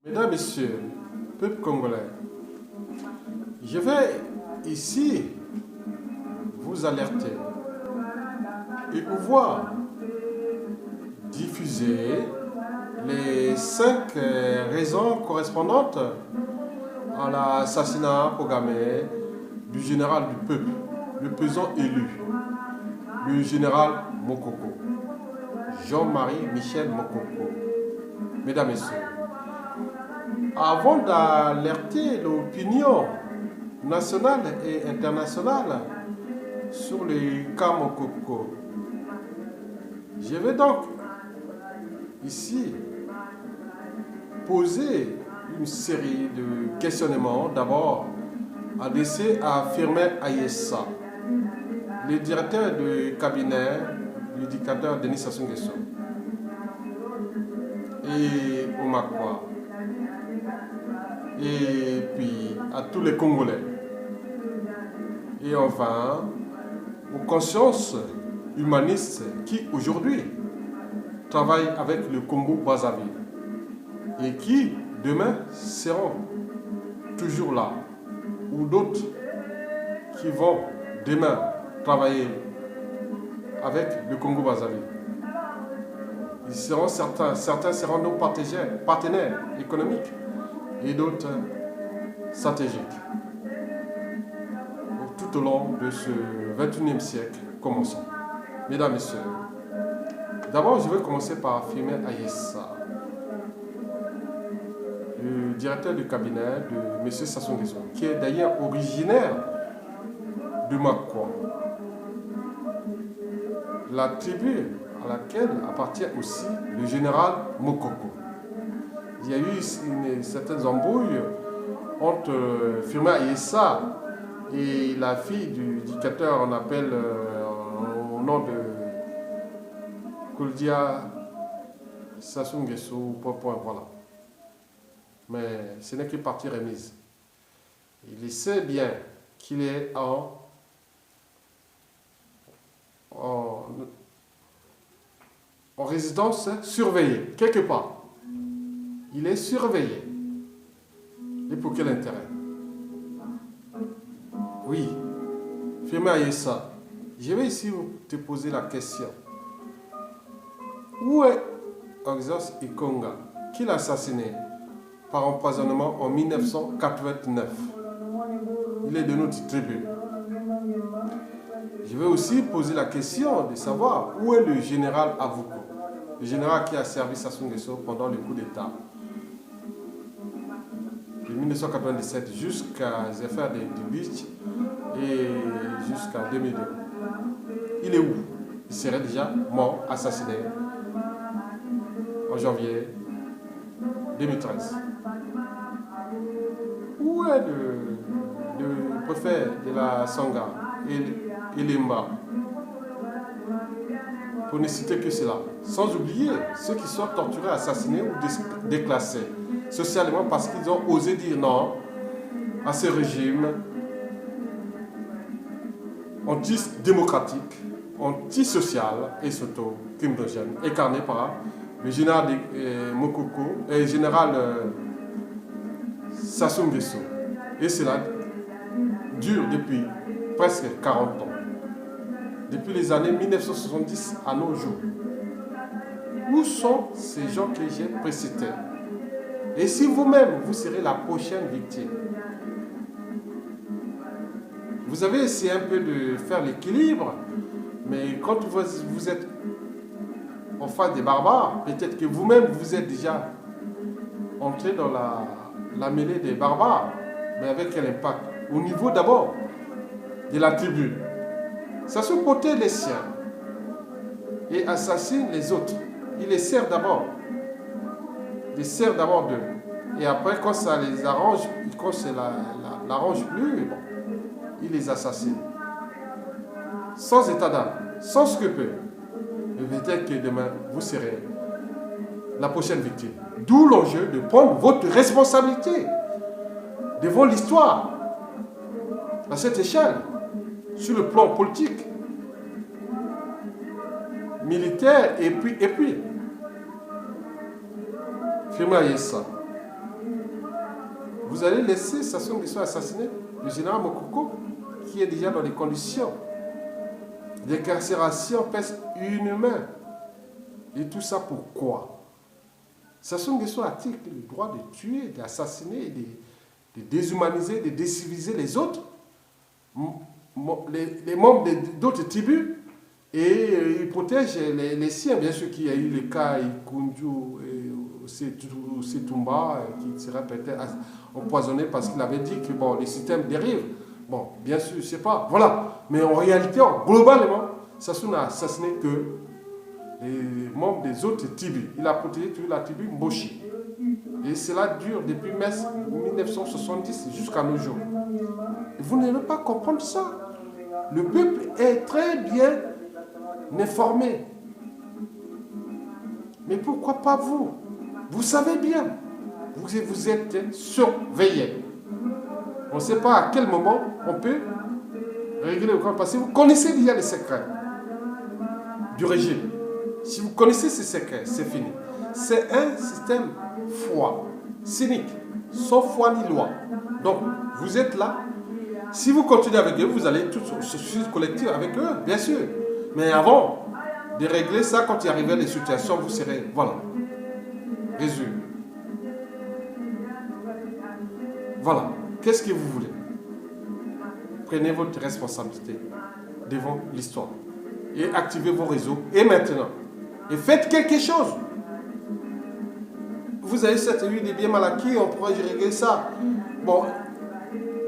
Mesdames, Messieurs, peuple congolais, je vais ici vous alerter et pouvoir diffuser les 5 raisons correspondantes à l'assassinat programmé du général du peuple, le pesant élu, le général Mokoko, Jean-Marie Michel Mokoko. Mesdames, Messieurs, avant d'alerter l'opinion nationale et internationale sur les cas Mokoko, je vais donc ici poser une série de questionnements, d'abord adressés à Firmin Ayessa, le directeur du cabinet du dictateur Denis Sassou Nguesso, et au Makwa, et puis à tous les Congolais, et enfin aux consciences humanistes qui aujourd'hui travaillent avec le Congo-Brazzaville et qui demain seront toujours là, ou d'autres qui vont demain travailler avec le Congo-Brazzaville. Ils seront certains seront nos partenaires économiques et d'autres stratégiques tout au long de ce 21e siècle. Commençons. Mesdames, Messieurs, d'abord je vais commencer par Firmin Ayessa, le directeur du cabinet de M. Sassou Nguesso, qui est d'ailleurs originaire de Makwa, la tribu à laquelle appartient aussi le général Mokoko. Il y a eu certaines embrouilles entre Firmin Ayessa et la fille du dictateur, on appelle au nom de Koldia Sassou Nguesso, voilà. Mais ce n'est que partie remise. Il sait bien qu'il est en résidence surveillée, quelque part. Il est surveillé. Et pour quel intérêt? Oui, Firmin Ayessa, je vais ici te poser la question. Où est Oxos Ikonga, qui l'a assassiné par empoisonnement en 1989? Il est de notre tribu. Je vais aussi poser la question de savoir où est le général Avouko, le général qui a servi Sassou Nguesso pendant le coup d'État de 1997 jusqu'à les affaires du Beach et jusqu'en 2002. Il est où? Il serait déjà mort, assassiné en janvier 2013. Où est le préfet de la Sangha, Elemba, pour ne citer que cela, sans oublier ceux qui sont torturés, assassinés ou déclassés socialement parce qu'ils ont osé dire non à ce régime anti-démocratique, anti-social et surtout criminogène, incarné par le général Mokoko et le général Sassou Nguesso. Et cela dure depuis presque 40 ans. Depuis les années 1970 à nos jours. Où sont ces gens que j'ai précités? Et si vous-même, vous serez la prochaine victime? Vous avez essayé un peu de faire l'équilibre, mais quand vous êtes en face des barbares, peut-être que vous-même, vous êtes déjà entré dans la mêlée des barbares, mais avec quel impact? Au niveau d'abord de la tribu. Ça se protège les siens et assassine les autres. Il les sert d'abord. Il sert d'abord d'eux. Et après, quand ça les arrange, quand ça l'arrange plus, bon, il les assassine. Sans état d'âme, sans scrupule. Et peut-être que demain, vous serez la prochaine victime. D'où l'enjeu de prendre votre responsabilité devant l'histoire à cette échelle, sur le plan politique, militaire et puis. Firmin Ayessa, Vous allez laisser Sassou Nguesso assassiner le général Mokoko, qui est déjà dans des conditions d'incarcération presque inhumaines. Et tout ça pourquoi? Sassou Nguesso a-t-il le droit de tuer, d'assassiner, de déshumaniser, de déciviliser les autres, les membres d'autres tribus, et il protège les siens, bien sûr qu'il y a eu le cas Ikunju et Setumba qui serait peut-être empoisonné parce qu'il avait dit que bon, les systèmes dérivent. Bon, bien sûr, je ne sais pas. Voilà. Mais en réalité, globalement, Sassou n'a assassiné que les membres des autres tribus. Il a protégé toute la tribu Mboshi. Et cela dure depuis 1970 jusqu'à nos jours. Et vous n'allez pas comprendre ça. Le peuple est très bien informé. Mais pourquoi pas vous? Vous savez bien. Vous êtes surveillé. On ne sait pas à quel moment on peut régler le problème. Parce que vous connaissez déjà les secrets du régime. Si vous connaissez ces secrets, c'est fini. C'est un système froid, cynique, sans foi ni loi. Donc, vous êtes là. Si vous continuez avec eux, vous allez tout se suivre collectif avec eux, bien sûr. Mais avant de régler ça, quand il arrivera des situations, vous serez, voilà, résumé. Voilà. Qu'est-ce que vous voulez? Prenez votre responsabilité devant l'histoire et activez vos réseaux. Et maintenant, et faites quelque chose. Vous avez cette eu des biens mal acquis, on pourrait régler ça. Bon,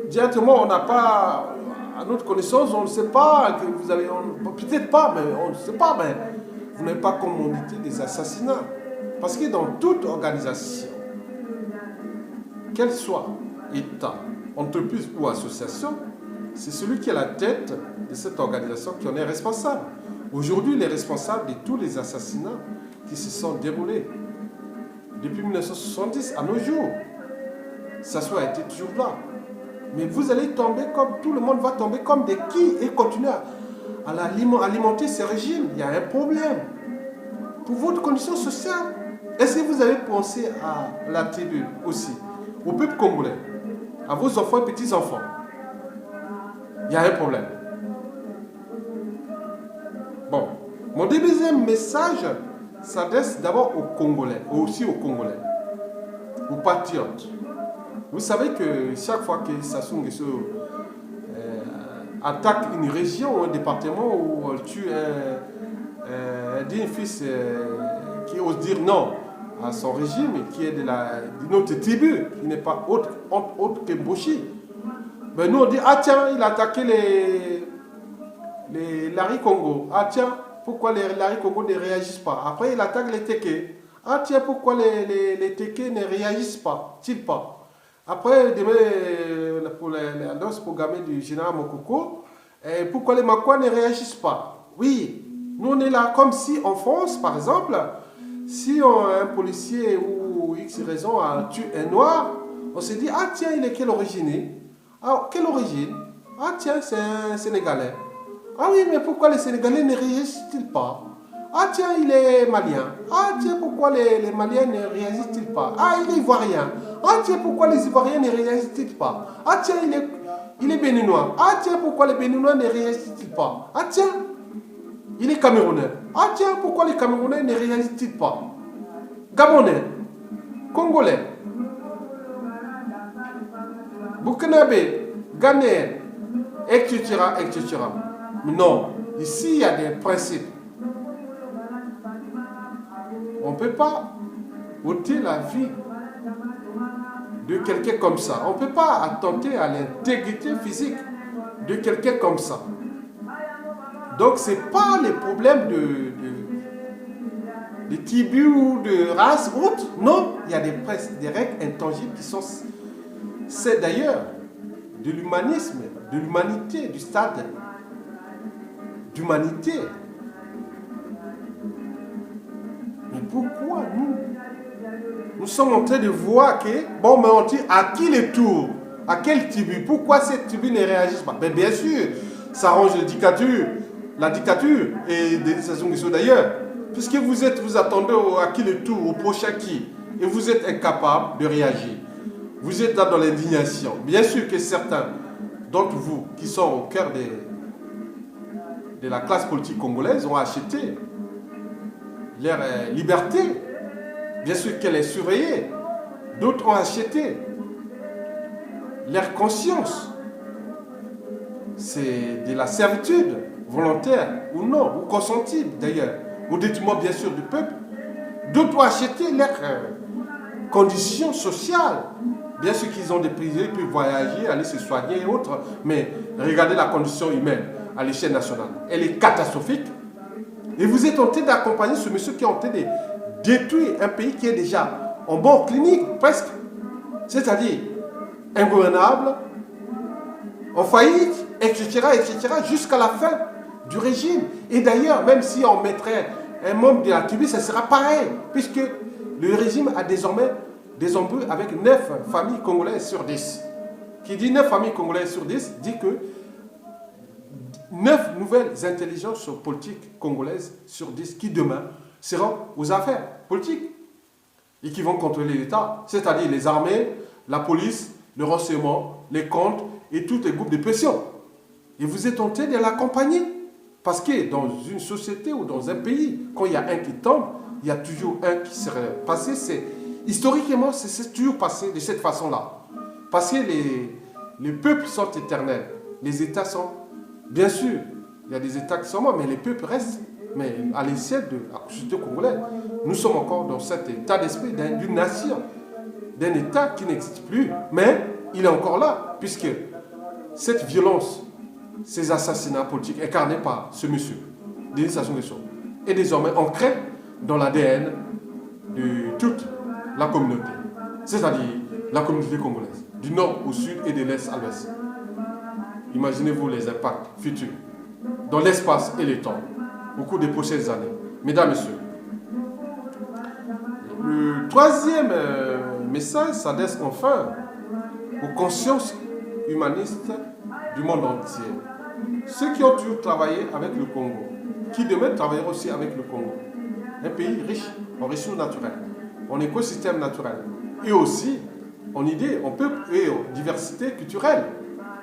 directement, on n'a pas, à notre connaissance, on ne sait pas que vous avez, peut-être pas, mais on ne sait pas, mais vous n'avez pas commandité des assassinats. Parce que dans toute organisation, qu'elle soit État, entreprise ou association, c'est celui qui est à la tête de cette organisation qui en est responsable. Aujourd'hui, il est responsable de tous les assassinats qui se sont déroulés depuis 1970 à nos jours. Sassou a été toujours là. Mais vous allez tomber comme tout le monde va tomber comme des quilles et continuer à alimenter ce régime. Il y a un problème. Pour votre condition sociale, est-ce que vous avez pensé à la tribu aussi, au peuple congolais, à vos enfants et petits-enfants? Il y a un problème. Bon, mon deuxième message s'adresse d'abord aux Congolais, aussi aux Congolais, aux patriotes. Vous savez que chaque fois que Sassou Nguesso attaque une région ou un département ou tue un digne fils qui ose dire non à son régime, qui est d'une autre tribu, qui n'est pas autre que Mboshi, ben nous on dit, ah tiens, il a attaqué les Lari Congo. Ah tiens, pourquoi les Lari Congo ne réagissent pas? Après il attaque les Téké. Ah tiens, pourquoi les Téké ne réagissent pas-ils pas? Après, demain, pour l'annonce programmée du général Mokoko, pourquoi les Makwa ne réagissent pas? Oui, nous on est là comme si en France, par exemple, si un policier ou X raison a tué un noir, on se dit, ah tiens, il est quelle origine? Ah, quelle origine? Ah tiens, c'est un Sénégalais. Ah oui, mais pourquoi les Sénégalais ne réagissent-ils pas? Ah tiens, il est malien. Ah tiens, pourquoi les Maliens ne réagissent-ils pas? Ah, il est ivoirien. Ah tiens, pourquoi les Ivoiriens ne réagissent-ils pas? Ah tiens, il est béninois. Ah tiens, pourquoi les Béninois ne réagissent-ils pas? Ah tiens, il est camerounais. Ah tiens, pourquoi les Camerounais ne réagissent-ils pas? Gabonais, Congolais, Burkinabé, Ghanéen, etc., etc. Non, ici il y a des principes. On ne peut pas ôter la vie de quelqu'un comme ça. On ne peut pas attenter à l'intégrité physique de quelqu'un comme ça. Donc ce n'est pas les problèmes de tribus ou de race ou autre. Non, il y a des règles intangibles qui sont... C'est d'ailleurs de l'humanisme, de l'humanité, du stade d'humanité. Mais pourquoi nous sommes en train de voir que, bon, mais on dit à qui les tours? À quelle tribu? Pourquoi cette tribu ne réagissent pas? Ben, bien sûr, ça arrange la dictature, et des Sassou Nguesso d'ailleurs. Puisque vous attendez à qui le tour, au prochain qui, et vous êtes incapable de réagir. vous êtes là dans l'indignation. Bien sûr que certains d'entre vous qui sont au cœur de la classe politique congolaise ont acheté leur liberté. Bien sûr qu'elle est surveillée. D'autres ont acheté leur conscience. C'est de la servitude volontaire ou non, ou consentie d'ailleurs, au détriment bien sûr du peuple. D'autres ont acheté leurs conditions sociales. Bien sûr qu'ils ont des prisonniers, ils peuvent voyager, aller se soigner et autres, mais regardez la condition humaine à l'échelle nationale. Elle est catastrophique. Et vous êtes tenté d'accompagner ce monsieur qui est tenté de détruire un pays qui est déjà en bord clinique, presque. C'est-à-dire ingouvernable, en faillite, etc., jusqu'à la fin du régime. Et d'ailleurs, même si on mettrait un membre de la tribu, ça sera pareil, puisque le régime a désormais des embrouilles avec 9 familles congolaises sur 10. Qui dit 9 familles congolaises sur 10, dit que 9 nouvelles intelligences politiques congolaises sur 10 qui demain seront aux affaires politiques et qui vont contrôler l'État, c'est-à-dire les armées, la police, le renseignement, les comptes et tous les groupes de pression. Et vous êtes tenté de l'accompagner. Parce que dans une société ou dans un pays, quand il y a un qui tombe, il y a toujours un qui serait passé. Historiquement, c'est toujours passé de cette façon-là. Parce que les peuples sont éternels. Les États sont, bien sûr, il y a des États qui sont morts, mais les peuples restent. Mais à l'échelle de la société congolaise, nous sommes encore dans cet état d'esprit d'une nation, d'un État qui n'existe plus. Mais il est encore là, puisque cette violence, ces assassinats politiques incarnés par ce monsieur, Denis Sassou Nguesso, est désormais ancré dans l'ADN de toute la communauté, c'est-à-dire la communauté congolaise, du nord au sud et de l'est à l'ouest. Imaginez-vous les impacts futurs dans l'espace et le temps au cours des prochaines années. Mesdames, Messieurs, le troisième message s'adresse enfin aux consciences humanistes du monde entier. Ceux qui ont toujours travaillé avec le Congo, qui demain travailleront aussi avec le Congo. Un pays riche en ressources naturelles, en écosystème naturel, et aussi en idées, en peuple et en diversité culturelle.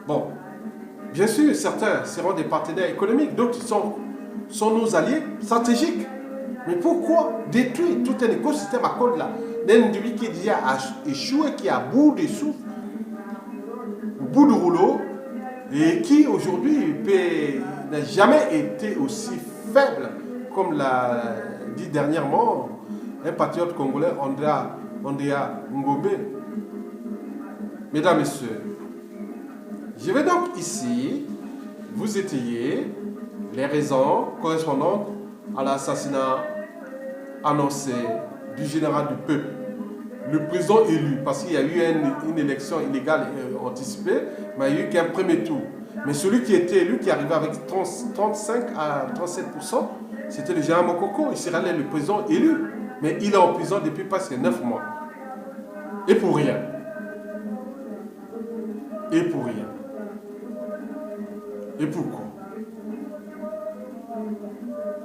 Bon, bien sûr, certains seront des partenaires économiques, d'autres sont nos alliés stratégiques. Mais pourquoi détruire tout un écosystème à cause d'un individu qui déjà a échoué, qui est à bout de souffle, au bout du rouleau, et qui aujourd'hui n'a jamais été aussi faible, comme l'a dit dernièrement un patriote congolais, Andrea Ngobé. Mesdames, Messieurs, je vais donc ici vous étayer les raisons correspondantes à l'assassinat annoncé du général du peuple, le président élu, parce qu'il y a eu une élection illégale anticipée, mais il n'y a eu qu'un premier tour. Mais celui qui était élu, qui arrivait avec 35 à 37%, c'était le général Mokoko. Il serait le président élu, mais il est en prison depuis presque 9 mois. Et pour rien. Et pour rien. Et pourquoi?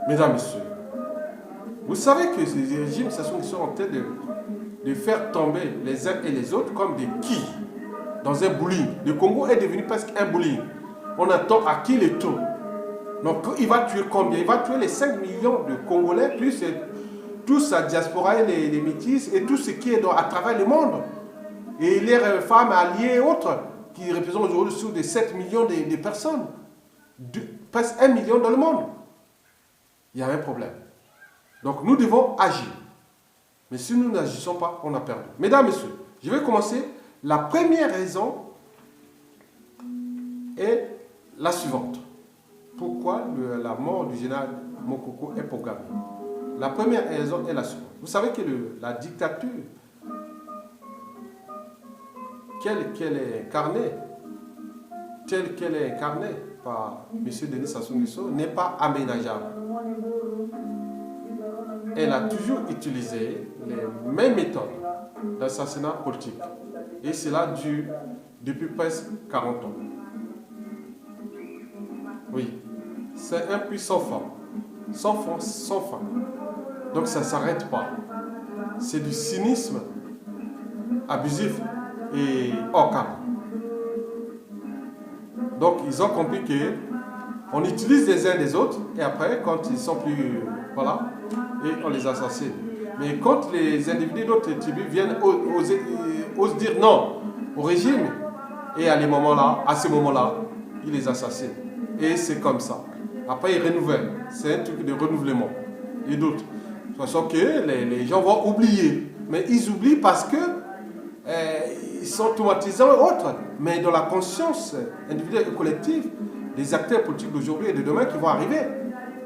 Mesdames, Messieurs, vous savez que ces régimes, ce sont en train de faire tomber les uns et les autres comme des quilles dans un bowling. Le Congo est devenu presque un bowling. On attend à qui le tour. Donc il va tuer combien? Il va tuer les 5 millions de Congolais, plus toute sa diaspora et les métis et tout ce qui est à travers le monde. Et les femmes alliées et autres, qui représentent aujourd'hui sur des 7 millions de personnes. Presque 1 million dans le monde. Il y a un problème. Donc nous devons agir. Mais si nous n'agissons pas, on a perdu. Mesdames, Messieurs, je vais commencer. La première raison est la suivante. Pourquoi la mort du général Mokoko est programmée? La première raison est la suivante. Vous savez que la dictature, telle qu'elle est incarnée par M. Denis Sassou Nguesso, n'est pas aménageable. Elle a toujours utilisé les mêmes méthodes d'assassinat politique. Et cela dure depuis presque 40 ans. Oui, c'est un puits sans fin. Sans fond, sans fin. Donc ça ne s'arrête pas. C'est du cynisme abusif et hors cadre. Donc ils ont compris qu'on utilise les uns des autres et après quand ils sont plus... Voilà, et on les assassine. Mais quand les individus d'autres tribus viennent osent dire non au régime, et à ce moment-là, ils les assassinent. Et c'est comme ça. Après, ils renouvellent. C'est un truc de renouvellement. Et d'autres. De façon que les gens vont oublier. Mais ils oublient parce que ils sont traumatisants et autres. Mais dans la conscience individuelle et collective, les acteurs politiques d'aujourd'hui et de demain qui vont arriver.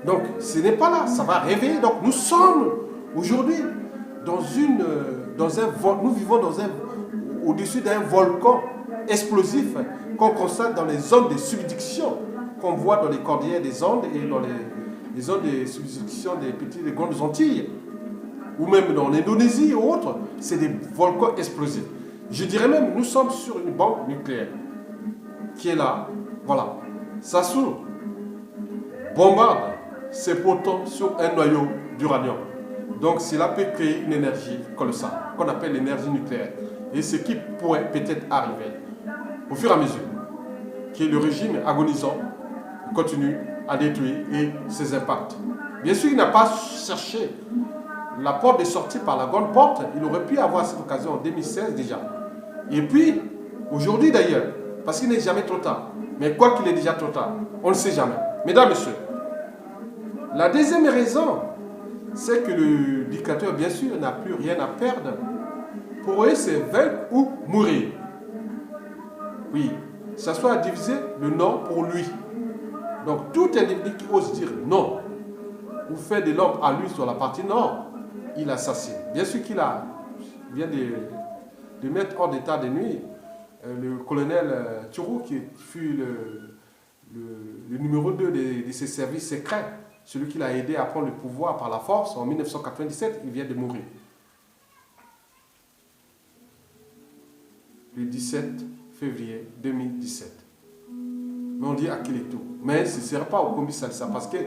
Donc, ce n'est pas là. Ça va réveiller. Donc, nous sommes aujourd'hui nous vivons au-dessus d'un volcan explosif qu'on constate dans les zones de subduction qu'on voit dans les cordillères des Andes et dans les zones de subduction des grandes Antilles ou même dans l'Indonésie ou autres. C'est des volcans explosifs. Je dirais même, nous sommes sur une bombe nucléaire qui est là. Voilà. Ça s'ouvre, bombarde ses protons sur un noyau d'uranium. Donc cela peut créer une énergie colossale qu'on appelle l'énergie nucléaire. Et ce qui pourrait peut-être arriver au fur et à mesure que le régime agonisant continue à détruire et ses impacts. Bien sûr, il n'a pas cherché la porte de sortie par la grande porte. Il aurait pu avoir cette occasion en 2016 déjà. Et puis, aujourd'hui d'ailleurs, parce qu'il n'est jamais trop tard. Mais quoi qu'il est déjà trop tard, on ne sait jamais. Mesdames, Messieurs, la deuxième raison, c'est que le dictateur, bien sûr, n'a plus rien à perdre. Pour eux, c'est vaincre ou mourir. Oui, ça soit diviser le non pour lui. Donc, tout individu qui ose dire non, ou fait de l'homme à lui sur la partie nord, il assassine. Bien sûr qu'il vient de mettre hors d'état de nuit le colonel Turou, qui fut le numéro 2 de ses services secrets, celui qui l'a aidé à prendre le pouvoir par la force en 1997, il vient de mourir. Le 17 février 2017. Mais on dit Akiletou. Mais ce ne sera pas au commis Salsa parce que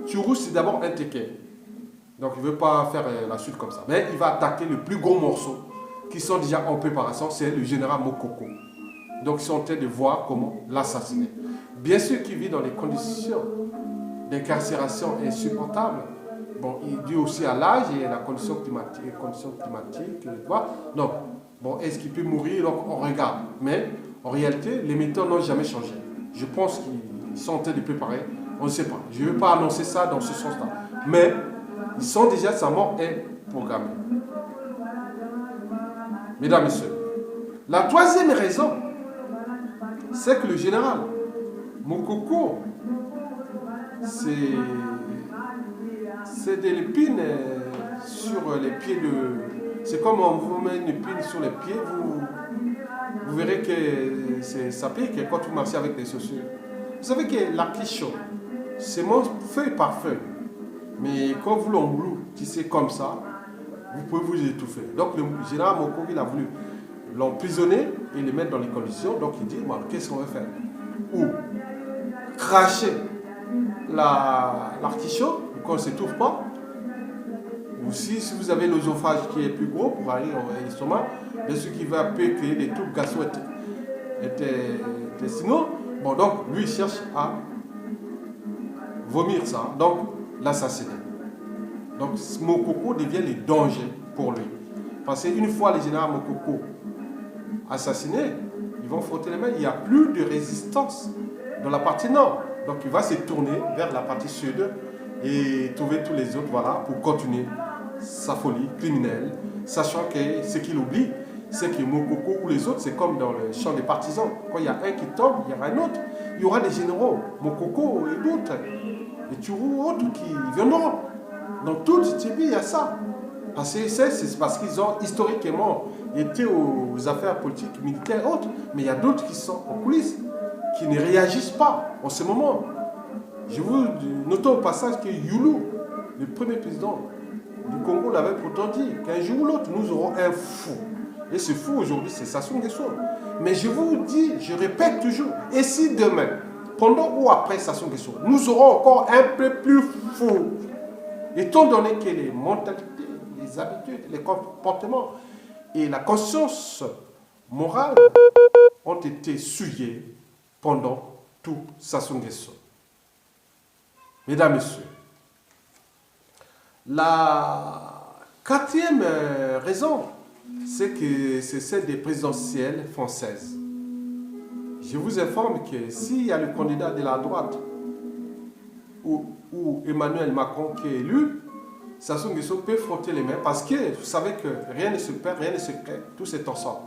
Turou, c'est d'abord un tequet. Donc il ne veut pas faire la suite comme ça. Mais il va attaquer le plus gros morceau qui sont déjà en préparation, c'est le général Mokoko. Donc ils sont en train de voir comment l'assassiner. Bien sûr qu'il vit dans des conditions d'incarcération insupportables. Bon, il dit aussi à l'âge et à la condition climatique. Donc, bon, est-ce qu'il peut mourir? Donc on regarde. Mais en réalité, les méthodes n'ont jamais changé. Je pense qu'ils sont en train de préparer. On ne sait pas. Je ne veux pas annoncer ça dans ce sens-là. Mais ils sont déjà, sa mort est programmée. Mesdames, Messieurs, la troisième raison, c'est que le général Mokoko, c'est de l'épine sur les pieds de... C'est comme on vous met une épine sur les pieds, vous verrez que ça pique quand vous marchez avec des chaussures. Vous savez que l'artichaut, c'est mange feuille par feuille. Mais quand vous l'embloutissez comme ça, vous pouvez vous étouffer. Donc le général Mokoko, il a voulu l'emprisonner et le mettre dans les conditions. Donc il dit, bon, qu'est-ce qu'on va faire? Ou cracher l'artichaut, qu'on ne s'étouffe pas. Ou si vous avez l'œsophage qui est plus gros pour aller au l'estomac, bien sûr qu'il va créer des troubles gastro-intestinaux. Bon, donc lui il cherche à vomir ça, donc l'assassiner. Donc Mokoko devient le danger pour lui. Parce qu'une fois le général Mokoko assassiné, ils vont frotter les mains, il n'y a plus de résistance dans la partie nord. Donc il va se tourner vers la partie sud et trouver tous les autres, voilà, pour continuer sa folie criminelle, sachant que ce qu'il oublie, c'est que Mokoko ou les autres, c'est comme dans le champ des partisans. Quand il y a un qui tombe, il y aura un autre. Il y aura des généraux, Mokoko et d'autres, et Turou ou autres qui viendront. Dans toute Tibie, il y a ça. Parce que c'est parce qu'ils ont historiquement été aux affaires politiques, militaires et autres, mais il y a d'autres qui sont en coulisses, qui ne réagissent pas en ce moment. Je vous note au passage que Youlou, le premier président du Congo, l'avait pourtant dit qu'un jour ou l'autre, nous aurons un fou. Et ce fou aujourd'hui, c'est Sassou Nguesso. Mais je vous dis, je répète toujours, et si demain, pendant ou après Sassou Nguesso, nous aurons encore un peu plus fou, étant donné que les mentalités, les habitudes, les comportements et la conscience morales ont été souillées pendant tout Sassou Nguesso. Mesdames, Messieurs, la quatrième raison, c'est que c'est celle des présidentielles françaises. Je vous informe que s'il y a le candidat de la droite ou Emmanuel Macron qui est élu, Sassou Nguesso peut frotter les mains parce que vous savez que rien ne se perd, rien ne se crée, tout est ensemble.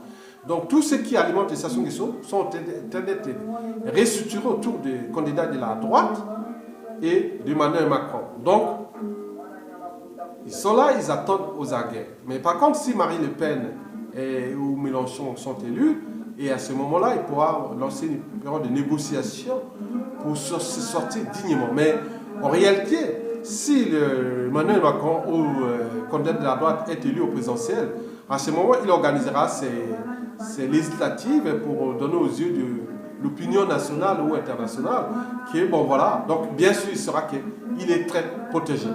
Donc tout ce qui alimente Sassou Nguesso sont en train d'être restructurés autour des candidats de la droite et d'Emmanuel Macron. Donc, ils sont là, ils attendent aux aguets. Mais par contre, si Marine Le Pen ou Mélenchon sont élus, et à ce moment-là, il pourra lancer une période de négociation pour se sortir dignement. Mais en réalité, si Emmanuel Macron ou candidat de la droite est élu au présidentiel, à ce moment, il organisera ses législatives pour donner aux yeux de l'opinion nationale ou internationale que, bon voilà, donc bien sûr, il sera qu'il est très protégé.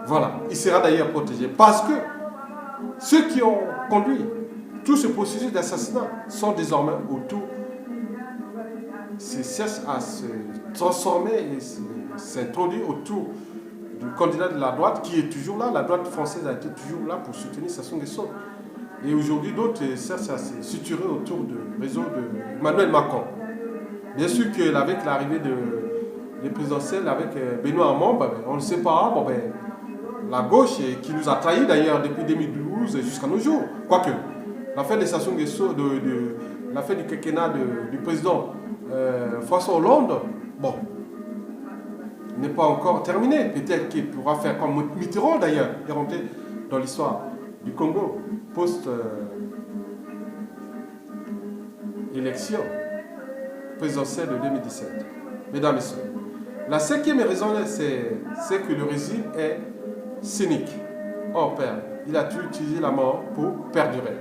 Voilà, il sera d'ailleurs protégé parce que ceux qui ont conduit tout ce processus d'assassinat sont désormais autour, cherchent à se transformer et s'introduire autour du candidat de la droite qui est toujours là. La droite française a été toujours là pour soutenir Sassou Nguesso. Et aujourd'hui, d'autres cherchent à se situer autour du réseau d'Emmanuel Macron. Bien sûr qu'avec l'arrivée des présidentielles, avec Benoît Hamon, on ne sait pas, bon, la gauche qui nous a trahis d'ailleurs depuis 2012 jusqu'à nos jours. Quoique, l'affaire de Sassou Nguesso, l'affaire du quinquennat du président François Hollande, bon, n'est pas encore terminée. Peut-être qu'il pourra faire comme Mitterrand d'ailleurs, est rentré dans l'histoire du Congo post-élection présidentielle de 2017. Mesdames et messieurs, la cinquième raison, c'est que le régime est cynique. Oh père, il a utilisé la mort pour perdurer.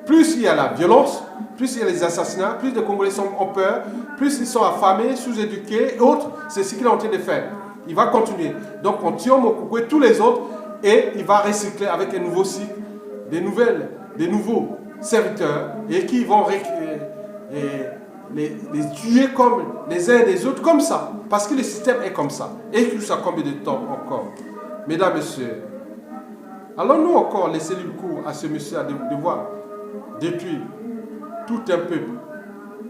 Plus il y a la violence, plus il y a les assassinats, plus les Congolais ont peur, plus ils sont affamés, sous-éduqués et autres. C'est ce qu'il est en train de faire. Il va continuer. Donc on tire Mokoko et tous les autres et il va recycler avec un nouveau cycle, des nouveaux serviteurs et qui vont les tuer comme les uns et les autres, comme ça. Parce que le système est comme ça. Et jusqu'à combien de temps encore? Mesdames, Messieurs, allons-nous encore laisser le cours à ce monsieur à devoir détruire tout un peuple,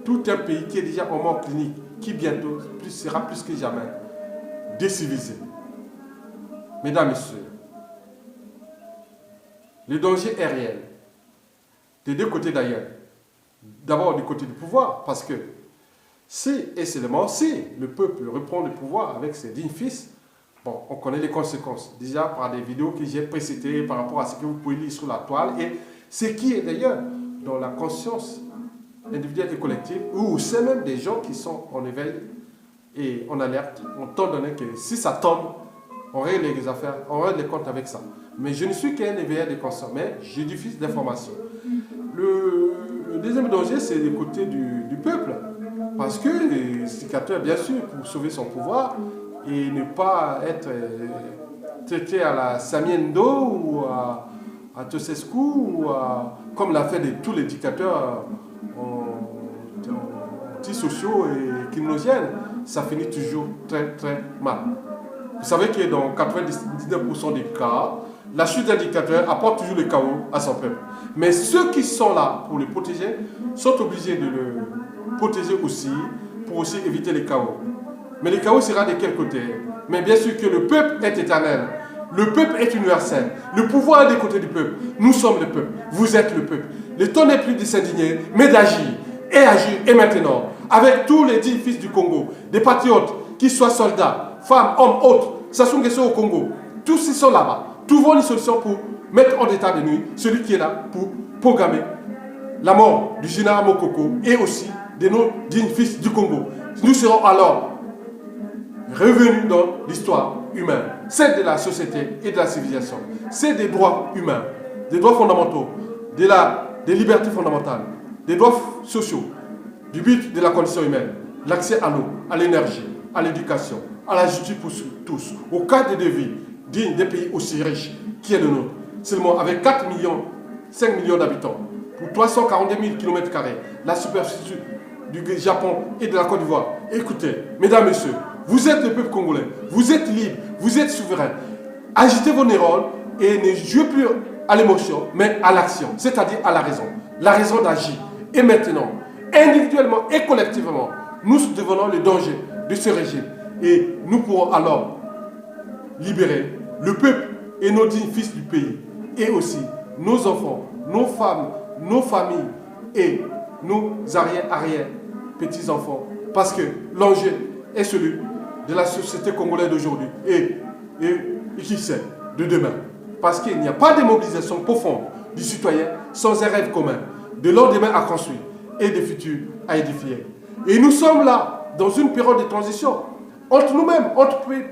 tout un pays qui est déjà en mort clinique, qui bientôt sera plus que jamais décivilisé? Mesdames, Messieurs, le danger est réel. Des deux côtés d'ailleurs. D'abord du côté du pouvoir, parce que si et seulement si le peuple reprend le pouvoir avec ses dignes fils, bon, on connaît les conséquences. Déjà par des vidéos que j'ai précitées par rapport à ce que vous pouvez lire sur la toile et ce qui est d'ailleurs dans la conscience individuelle et collective, ou c'est même des gens qui sont en éveil et en alerte, en temps donné que si ça tombe, on règle les affaires, on règle les comptes avec ça. Mais je ne suis qu'un éveillé de conscience, mais je diffuse d'informations. Le deuxième danger, c'est le côté du peuple. Parce que les dictateurs, bien sûr, pour sauver son pouvoir et ne pas être traité à la Samiendo ou à Tosescu, ou comme l'a fait de tous les dictateurs antisociaux et criminogènes, ça finit toujours très très mal. Vous savez que dans 99% des cas, la chute d'un dictateur apporte toujours le chaos à son peuple. Mais ceux qui sont là pour le protéger sont obligés de le protéger aussi, pour aussi éviter le chaos. Mais le chaos sera de quel côté? Mais bien sûr que le peuple est éternel. Le peuple est universel. Le pouvoir est des côtés du peuple. Nous sommes le peuple. Vous êtes le peuple. Le temps n'est plus de s'indigner, mais d'agir. Et agir, et maintenant. Avec tous les 10 fils du Congo, des patriotes, qu'ils soient soldats, femmes, hommes, autres, Sassou Nguesso au Congo, tous ils sont là-bas. Trouvons une solution pour mettre en état de nuit celui qui est là pour programmer la mort du général Mokoko et aussi de nos dignes fils du Congo. Nous serons alors revenus dans l'histoire humaine, celle de la société et de la civilisation. C'est des droits humains, des droits fondamentaux, des libertés fondamentales, des droits sociaux, du but de la condition humaine, l'accès à l'eau, à l'énergie, à l'éducation, à la justice pour tous, au cadre de vie digne des pays aussi riches qui est le nôtre. Seulement avec 4 millions, 5 millions d'habitants, pour 342 000 km², la superficie du Japon et de la Côte d'Ivoire. Écoutez, mesdames, messieurs, vous êtes le peuple congolais, vous êtes libre, vous êtes souverain. Agitez vos neurones et ne jouez plus à l'émotion, mais à l'action, c'est-à-dire à la raison d'agir. Et maintenant, individuellement et collectivement, nous devenons le danger de ce régime. Et nous pourrons alors libérer le peuple et nos dignes fils du pays. Et aussi nos enfants, nos femmes, nos familles et nos arrière-petits-enfants. Parce que l'enjeu est celui de la société congolaise d'aujourd'hui et qui sait, de demain. Parce qu'il n'y a pas de mobilisation profonde du citoyen sans un rêve commun, de lendemain à construire et de futur à édifier. Et nous sommes là, dans une période de transition. Entre nous-mêmes, entre pays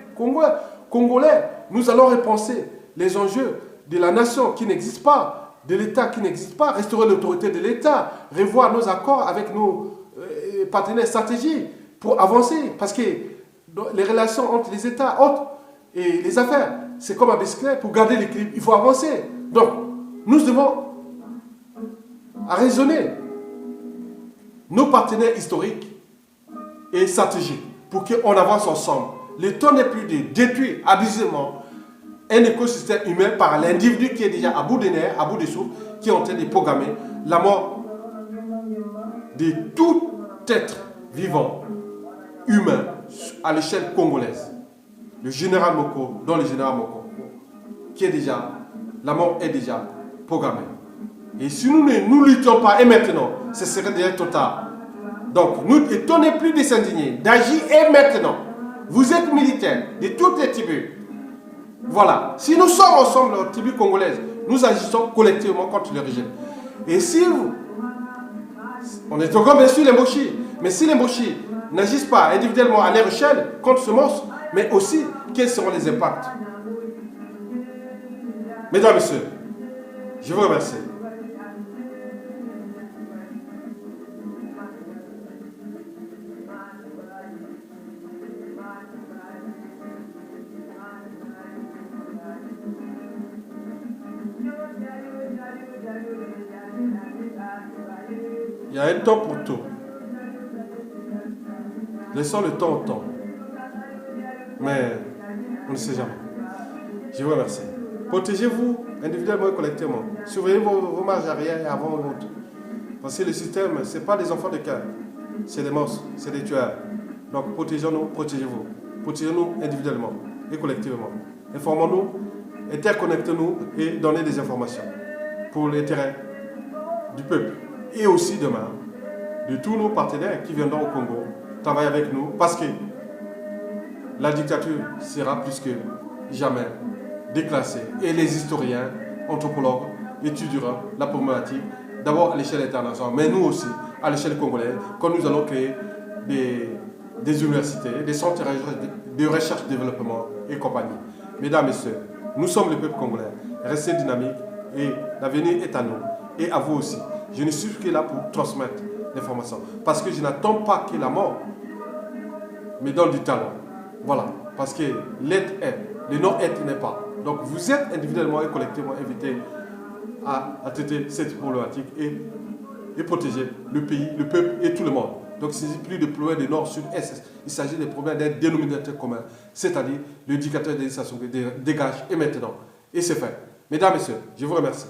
congolais, nous allons repenser les enjeux de la nation qui n'existe pas, de l'État qui n'existe pas, restaurer l'autorité de l'État, revoir nos accords avec nos partenaires stratégiques pour avancer. Parce que les relations entre les États et les affaires, c'est comme un bicyclette, pour garder l'équilibre, il faut avancer. Donc, nous devons raisonner nos partenaires historiques et stratégiques pour qu'on avance ensemble. Le temps n'est plus de détruire abusivement un écosystème humain par l'individu qui est déjà à bout de nerfs, à bout de souffle, qui est en train de programmer la mort de tout être vivant, humain, à l'échelle congolaise. Le général Moko, dans le général Moko, qui est déjà, la mort est déjà programmée. Et si nous ne nous luttons pas, et maintenant, ce serait déjà trop tard. Donc, nous ne tenons plus de s'indigner, d'agir et maintenant. Vous êtes militaires de toutes les tribus. Voilà. Si nous sommes ensemble, les tribus congolaises, nous agissons collectivement contre le régime. Et si vous... On est encore bien sûr les Mboshi. Mais si les Mboshi n'agissent pas individuellement à leur échelle contre ce monstre, mais aussi, quels seront les impacts? Mesdames et messieurs, je vous remercie. Il y a un temps pour tout. Laissons le temps au temps. Mais on ne sait jamais. Je vous remercie. Protégez-vous individuellement et collectivement. Surveillez vos marges arrière et avant vos routes. Parce que le système, ce n'est pas des enfants de cœur. C'est des monstres, c'est des tueurs. Donc protégeons-nous, protégez-vous. Protégez-nous individuellement et collectivement. Informons-nous, interconnectez-nous et donnez des informations pour l'intérêt du peuple. Et aussi demain, de tous nos partenaires qui viendront au Congo travailler avec nous parce que la dictature sera plus que jamais déclassée. Et les historiens, anthropologues, étudieront la problématique d'abord à l'échelle internationale, mais nous aussi, à l'échelle congolaise, quand nous allons créer des universités, des centres de recherche, développement et compagnie. Mesdames et messieurs, nous sommes le peuple congolais. Restez dynamiques et l'avenir est à nous et à vous aussi. Je ne suis que là pour transmettre l'information. Parce que je n'attends pas que la mort me donne du talent. Voilà. Parce que l'être est, le non-être n'est pas. Donc vous êtes individuellement et collectivement invités à traiter cette problématique et protéger le pays, le peuple et tout le monde. Donc il ne s'agit plus de problèmes de nord, sud, est. Il s'agit des problèmes d'un dénominateur commun. C'est-à-dire l'éducateur de législation dégage et maintenant. Et c'est fait. Mesdames et messieurs, je vous remercie.